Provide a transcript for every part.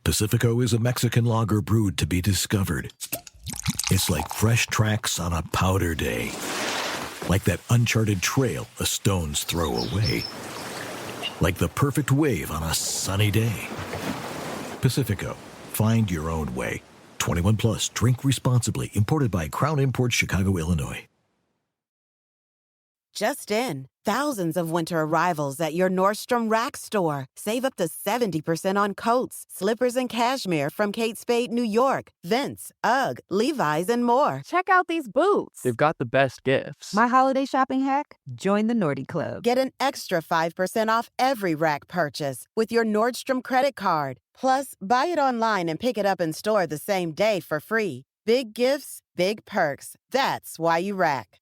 Pacifico is a Mexican lager brewed to be discovered. It's like fresh tracks on a powder day. Like that uncharted trail a stone's throw away. Like the perfect wave on a sunny day. Pacifico. Find your own way. 21 plus. Drink responsibly. Imported by Crown Imports, Chicago, Illinois. Just in, thousands of winter arrivals at your Nordstrom Rack store. Save up to 70% on coats, slippers, and cashmere from Kate Spade, New York, Vince, UGG, Levi's, and more. Check out these boots. They've got the best gifts. My holiday shopping hack? Join the Nordy Club. Get an extra 5% off every Rack purchase with your Nordstrom credit card. Plus, buy it online and pick it up in store the same day for free. Big gifts, big perks. That's why you Rack.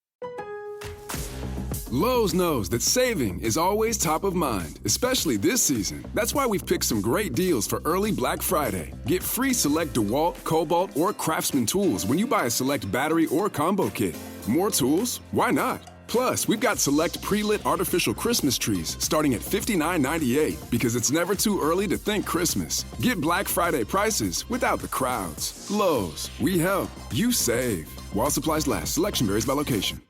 Lowe's knows that saving is always top of mind, especially this season. That's why we've picked some great deals for early Black Friday. Get free select DeWalt, Cobalt, or Craftsman tools when you buy a select battery or combo kit. More tools? Why not? Plus, we've got select pre-lit artificial Christmas trees starting at $59.98 because it's never too early to think Christmas. Get Black Friday prices without the crowds. Lowe's, we help, you save. While supplies last, selection varies by location.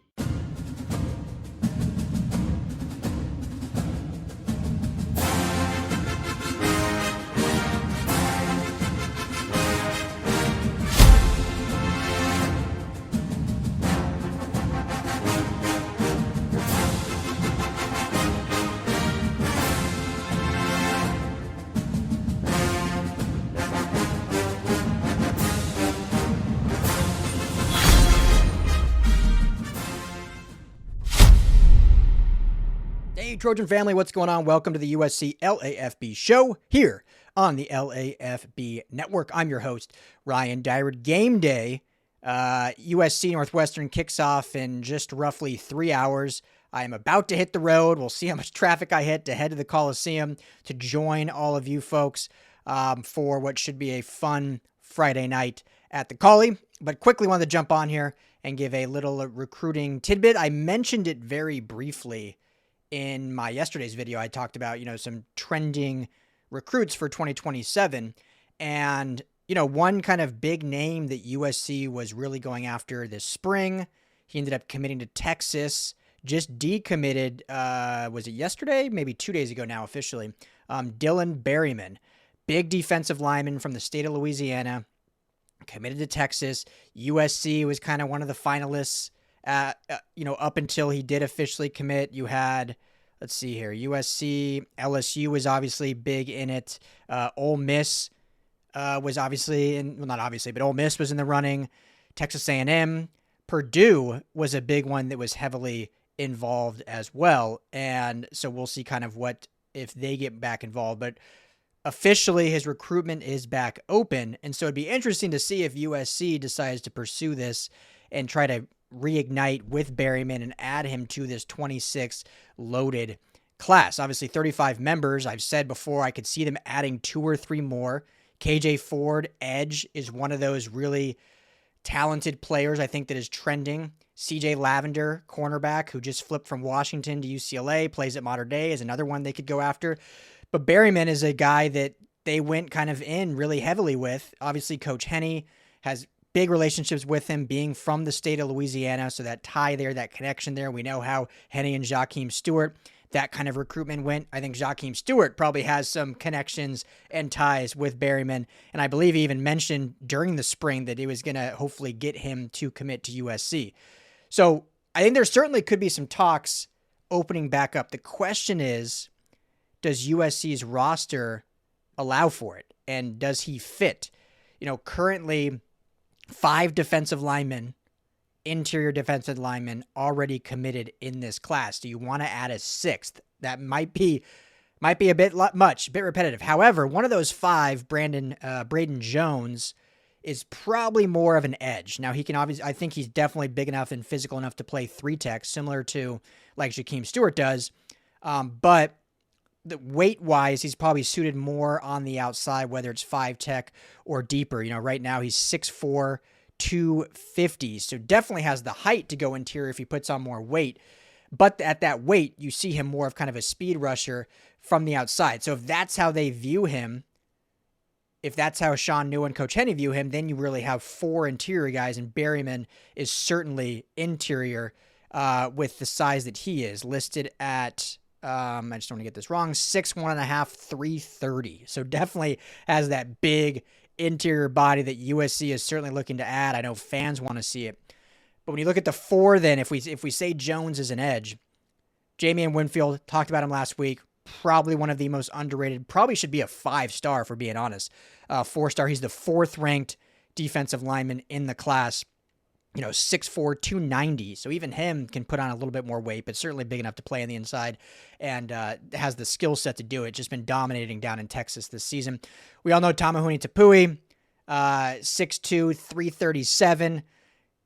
Hey, Trojan family, what's going on? Welcome to the USC LAFB show here on the LAFB network. I'm your host, Ryan Dyrud. Game day, USC Northwestern kicks off in just roughly 3 hours. I am about to hit the road. We'll see how much traffic I hit to head to the Coliseum to join all of you folks for what should be a fun Friday night at the Collie. But quickly wanted to jump on here and give a little recruiting tidbit. I mentioned it very briefly in my yesterday's video. I talked about, some trending recruits for 2027. And, one kind of big name that USC was really going after this spring, he ended up committing to Texas, just decommitted, was it yesterday? Maybe 2 days ago now officially. Dylan Berymon, big defensive lineman from the state of Louisiana, committed to Texas. USC was kind of one of the finalists up until he did officially commit. You had, let's see here, USC, LSU was obviously big in it. Ole Miss was obviously, not obviously, but Ole Miss was in the running. Texas A&M, Purdue was a big one that was heavily involved as well. And so we'll see kind of what, if they get back involved. But officially, his recruitment is back open. And so it'd be interesting to see if USC decides to pursue this and try to reignite with Berymon and add him to this 26 loaded class. Obviously 35 members. I've said before, I could see them adding 2 or 3 more. KJ Ford, edge, is one of those really talented players I think that is trending. CJ Lavender, cornerback, who just flipped from Washington to UCLA, plays at Mater Dei, is another one they could go after. But Berymon is a guy that they went kind of in really heavily with. Obviously, Coach Henny has big relationships with him, being from the state of Louisiana, so that tie there, that connection there. We know how Henny and Jakeem Stewart, that kind of recruitment went. I think Jakeem Stewart probably has some connections and ties with Berymon, and I believe he even mentioned during the spring that he was going to hopefully get him to commit to USC. So I think there certainly could be some talks opening back up. The question is, does USC's roster allow for it? And does he fit? Currently 5 defensive linemen, interior defensive linemen already committed in this class. Do you want to add a 6th? That might be a bit much, a bit repetitive. However, one of those 5, Braden Jones, is probably more of an edge. Now he can obviously, I think he's definitely big enough and physical enough to play 3 tech, similar to like Jakeem Stewart does. But the weight-wise, he's probably suited more on the outside, whether it's 5 tech or deeper. Right now he's 6'4", 250, so definitely has the height to go interior if he puts on more weight. But at that weight, you see him more of kind of a speed rusher from the outside. So if that's how they view him, if that's how Sean New and Coach Henny view him, then you really have 4 interior guys, and Berryman is certainly interior with the size that he is, listed at, I just don't want to get this wrong, 6'1.5", 330. So definitely has that big interior body that USC is certainly looking to add. I know fans want to see it. But when you look at the 4, then if we say Jones is an edge, Jamian Winfield, talked about him last week, probably one of the most underrated, probably should be a 5-star for being honest. 4-star, he's the 4th ranked defensive lineman in the class. 6'4", 290. So even him can put on a little bit more weight, but certainly big enough to play on the inside and has the skill set to do it. Just been dominating down in Texas this season. We all know Tamahuni Tapui, 6'2", 337.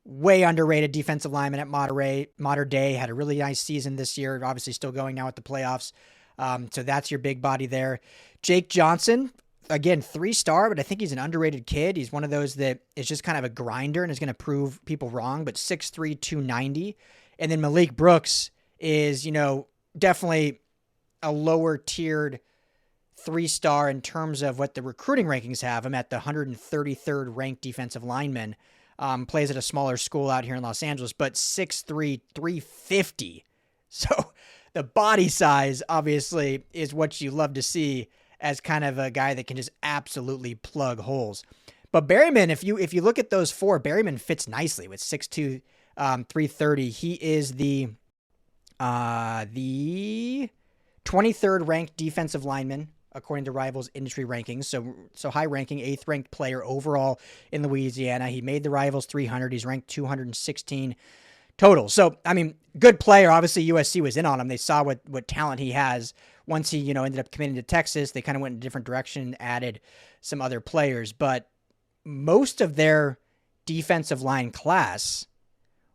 Way underrated defensive lineman at Mater Dei. Had a really nice season this year. Obviously still going now at the playoffs. So that's your big body there. Jake Johnson, again, 3-star, but I think he's an underrated kid. He's one of those that is just kind of a grinder and is going to prove people wrong, but 6'3", 290. And then Malik Brooks is, definitely a lower tiered 3-star in terms of what the recruiting rankings have him at, the 133rd ranked defensive lineman. Plays at a smaller school out here in Los Angeles, but 6'3", 350. So the body size obviously is what you love to see as kind of a guy that can just absolutely plug holes. But Berryman, if you look at those 4, Berryman fits nicely with 6'2", 330. He is the 23rd ranked defensive lineman according to Rivals industry rankings. So high ranking, 8th ranked player overall in Louisiana. He made the Rivals 300. He's ranked 216 total. So, good player. Obviously USC was in on him. They saw what talent he has. Once he, ended up committing to Texas, they kind of went in a different direction, added some other players, but most of their defensive line class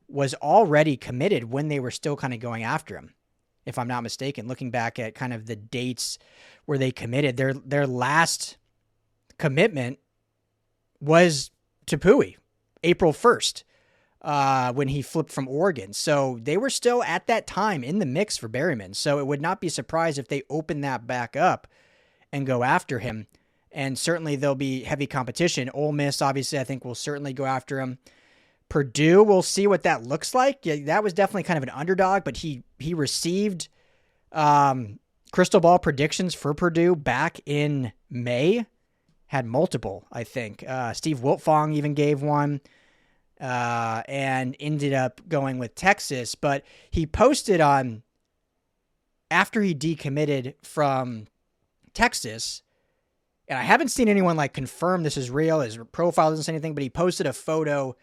was already committed when they were still kind of going after him. If I'm not mistaken, looking back at kind of the dates where they committed, their last commitment was Tapui, April 1st, when he flipped from Oregon. So they were still at that time in the mix for Berryman. So it would not be surprised if they open that back up and go after him. And certainly there'll be heavy competition. Ole Miss, obviously, I think will certainly go after him. Purdue, we'll see what that looks like. Yeah, that was definitely kind of an underdog, but he received crystal ball predictions for Purdue back in May. Had multiple, I think. Steve Wiltfong even gave one and ended up going with Texas. But he posted on, after he decommitted from Texas, and I haven't seen anyone confirm this is real. His profile doesn't say anything, but he posted a photo.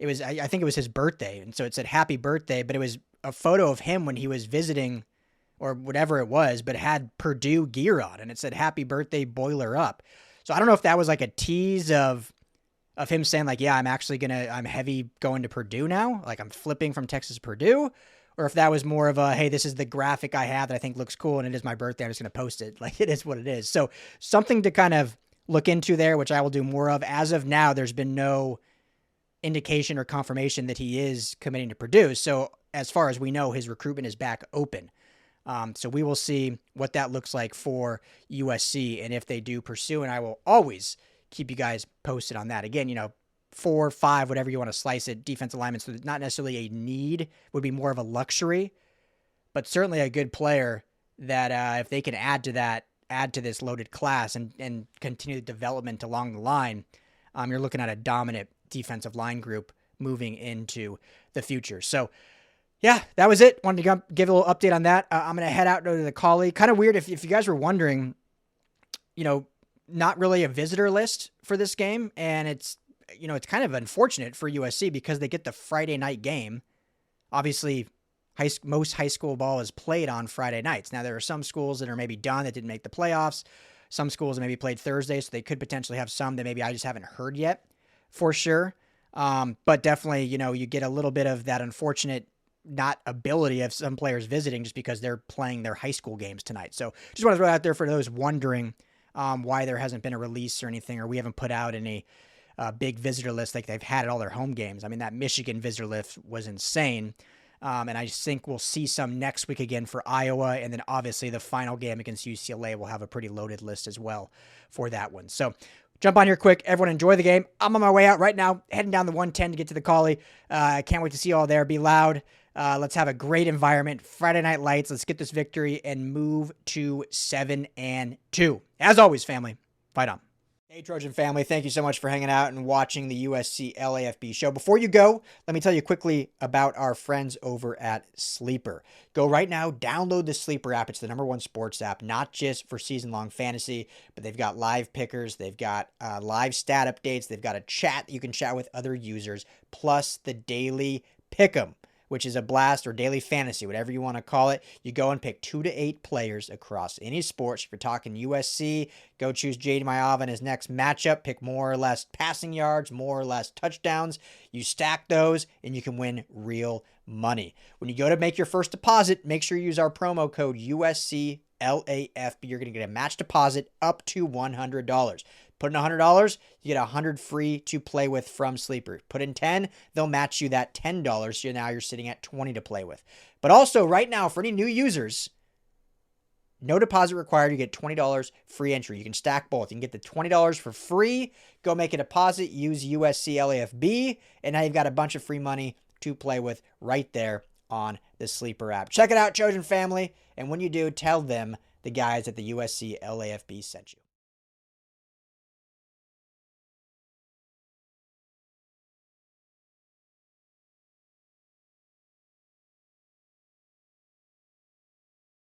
I think it was his birthday. And so it said happy birthday, but it was a photo of him when he was visiting or whatever it was, but it had Purdue gear on and it said happy birthday, Boiler Up. So I don't know if that was a tease of him saying yeah, I'm heavy going to Purdue now. I'm flipping from Texas to Purdue, or if that was more of a, hey, this is the graphic I have that I think looks cool and it is my birthday. I'm just going to post it. It is what it is. So something to kind of look into there, which I will do more of. As of now, there's been no indication or confirmation that he is committing to Purdue. So as far as we know, his recruitment is back open. So we will see what that looks like for USC and if they do pursue, and I will always keep you guys posted on that. Again, 4, 5, whatever you want to slice it, defensive linemen. So not necessarily a need, would be more of a luxury, but certainly a good player that if they can add to this loaded class and continue the development along the line, you're looking at a dominant defensive line group moving into the future. So yeah, that was it. Wanted to give a little update on that. I'm going to head out to the colleague. Kind of weird if you guys were wondering, not really a visitor list for this game. And it's kind of unfortunate for USC because they get the Friday night game. Obviously, most high school ball is played on Friday nights. Now, there are some schools that are maybe done that didn't make the playoffs. Some schools that maybe played Thursday, so they could potentially have some that maybe I just haven't heard yet for sure. But definitely, you get a little bit of that unfortunate not ability of some players visiting just because they're playing their high school games tonight. So just want to throw it out there for those wondering why there hasn't been a release or anything, or we haven't put out any big visitor list like they've had at all their home games. I mean, that Michigan visitor list was insane. And I just think we'll see some next week again for Iowa. And then obviously the final game against UCLA will have a pretty loaded list as well for that one. So Jump on here quick. Everyone enjoy the game. I'm on my way out right now, heading down the 110 to get to the Collie. I can't wait to see you all there. Be loud. Let's have a great environment. Friday Night Lights. Let's get this victory and move to 7-2. As always, family, fight on. Hey, Trojan family, thank you so much for hanging out and watching the USC LAFB show. Before you go, let me tell you quickly about our friends over at Sleeper. Go right now, download the Sleeper app. It's the #1 sports app, not just for season-long fantasy, but they've got live pickers, they've got live stat updates, they've got a chat that you can chat with other users, plus the daily pick'em, which is a blast, or daily fantasy, whatever you want to call it. You go and pick 2 to 8 players across any sports. If you're talking USC, go choose Jade Mayav in his next matchup. Pick more or less passing yards, more or less touchdowns. You stack those, and you can win real money. When you go to make your first deposit, make sure you use our promo code USCLAFB. You're going to get a match deposit up to $100. Put in $100, you get $100 free to play with from Sleeper. Put in $10, they'll match you that $10. So now you're sitting at $20 to play with. But also right now, for any new users, no deposit required. You get $20 free entry. You can stack both. You can get the $20 for free. Go make a deposit. Use USC LAFB. And now you've got a bunch of free money to play with right there on the Sleeper app. Check it out, Trojan family. And when you do, tell them the guys at the USC LAFB sent you.